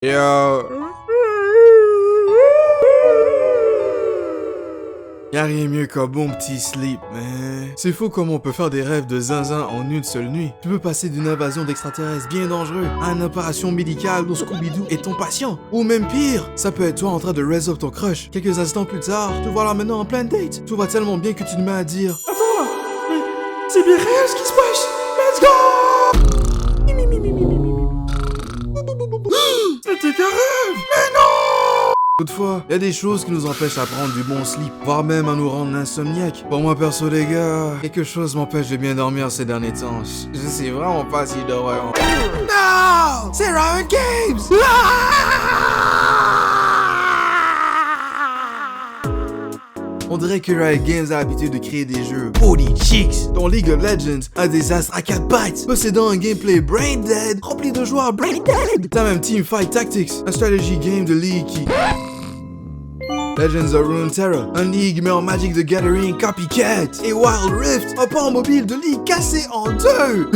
Yo. Y'a rien mieux qu'un bon petit sleep, mais... C'est fou comme on peut faire des rêves de zinzin en une seule nuit. Tu peux passer d'une invasion d'extraterrestres bien dangereux à une opération médicale où Scooby-Doo est ton patient. Ou même pire, ça peut être toi en train de raise up ton crush. Quelques instants plus tard, te voilà maintenant en plein date. Tout va tellement bien que tu te mets à dire... Attends, mais c'est bien réel ce qui se passe. Let's go! C'était qu'un rêve! Mais non! Toutefois, il y a des choses qui nous empêchent à prendre du bon sleep, voire même à nous rendre insomniaques. Pour moi perso les gars, quelque chose m'empêche de bien dormir ces derniers temps. Je sais vraiment pas si je devrais... Non! C'est Riot Games! On dirait que Riot Games a l'habitude de créer des jeux booty chicks, dont League of Legends, un désastre à 4 bytes, possédant un gameplay brain dead, rempli de joueurs brain dead. T'as même Teamfight Tactics, un strategy game de League qui... Legends of Runeterra, un League mais en Magic the Gathering copycat, et Wild Rift, un port mobile de League cassé en deux.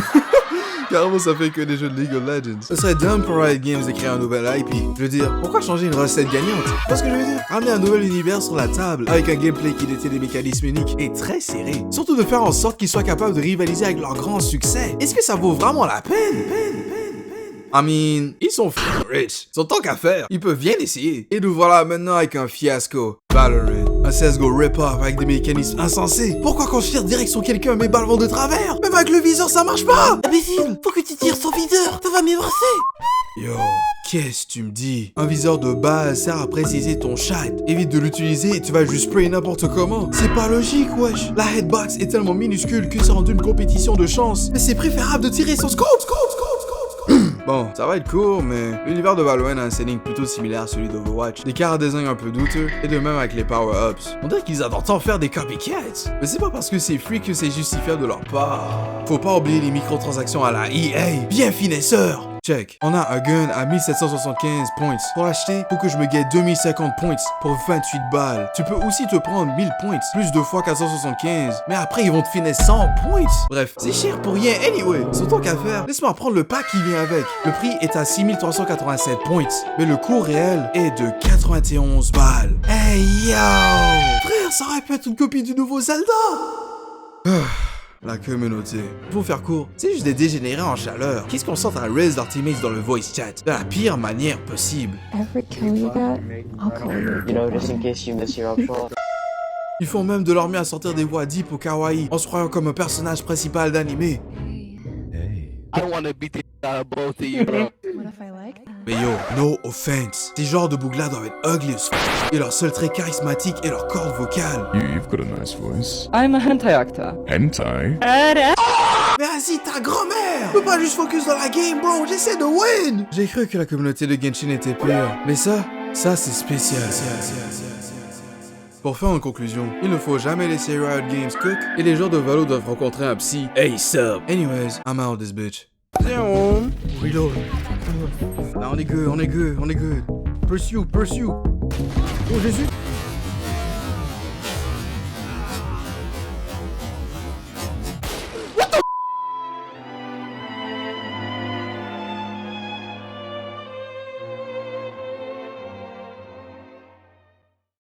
Carrément, ça fait que des jeux de League of Legends. Ce serait dumb pour Riot Games de créer un nouvel IP. Je veux dire, pourquoi changer une recette gagnante? Parce que je veux dire, ramener un nouvel univers sur la table, avec un gameplay qui détient des mécanismes uniques et très serrés. Surtout de faire en sorte qu'ils soient capables de rivaliser avec leur grand succès. Est-ce que ça vaut vraiment la peine? I mean, ils sont rich. Ils ont tant qu'à faire. Ils peuvent bien essayer. Et nous voilà maintenant avec un fiasco. Valorant. Un CSGO rip-off avec des mécanismes insensés. Pourquoi quand je tire direct sur quelqu'un, mes balles vont de travers? Même avec le viseur, ça marche pas! Imbécile! Faut que tu tires sans viseur! Ça va m'ébrasser! Yo, qu'est-ce que tu me dis? Un viseur de base sert à préciser ton shot. Évite de l'utiliser et tu vas juste spray n'importe comment. C'est pas logique, wesh. La headbox est tellement minuscule que ça rend une compétition de chance. Mais c'est préférable de tirer son scope. Bon, ça va être court, mais l'univers de Valorant a un setting plutôt similaire à celui d'Overwatch. Des cartes design un peu douteux, et de même avec les power-ups. On dirait qu'ils adorent tant faire des copycats. Mais c'est pas parce que c'est free que c'est justifiable de leur part. Faut pas oublier les microtransactions à la EA. Bien finesseur! Check. On a un gun à 1775 points. Pour l'acheter, faut que je me guette 2050 points pour 28 balles. Tu peux aussi te prendre 1000 points, plus 2 fois 475. Mais après, ils vont te finir 100 points. Bref, c'est cher pour rien anyway. Sans tant qu'à faire, laisse-moi prendre le pack qui vient avec. Le prix est à 6387 points. Mais le coût réel est de 91 balles. Hey yo! Frère, ça aurait pu être une copie du nouveau Zelda! La communauté. Pour faire court, c'est juste des dégénérés en chaleur. Qu'est-ce qu'on sent à raise leur teammates dans le voice chat? De la pire manière possible. Ever kill you that, I'll call you. You know, just in case you miss your upshot. Ils font même de leur mieux à sortir des voix deep ou kawaii en se croyant comme un personnage principal d'anime. I wanna beat the out of both of you, bro. What if I like that? Mais yo, no offense. Ces genres de bouglas doivent être ugly as f***. Et leur seul trait charismatique est leur corde vocale. You've got a nice voice. I'm a hentai actor. Hentai? Mais vas-y, ta grand-mère! Peux pas juste focus dans la game, bro! J'essaie de win! J'ai cru que la communauté de Genshin était pure. Mais ça c'est spécial. Pour faire en conclusion, il ne faut jamais laisser Riot Games cook, et les joueurs de Valo doivent rencontrer un psy. Hey, sub! Anyways, I'm out this bitch. Reload. Là, on est good. Pursue. Oh, Jésus!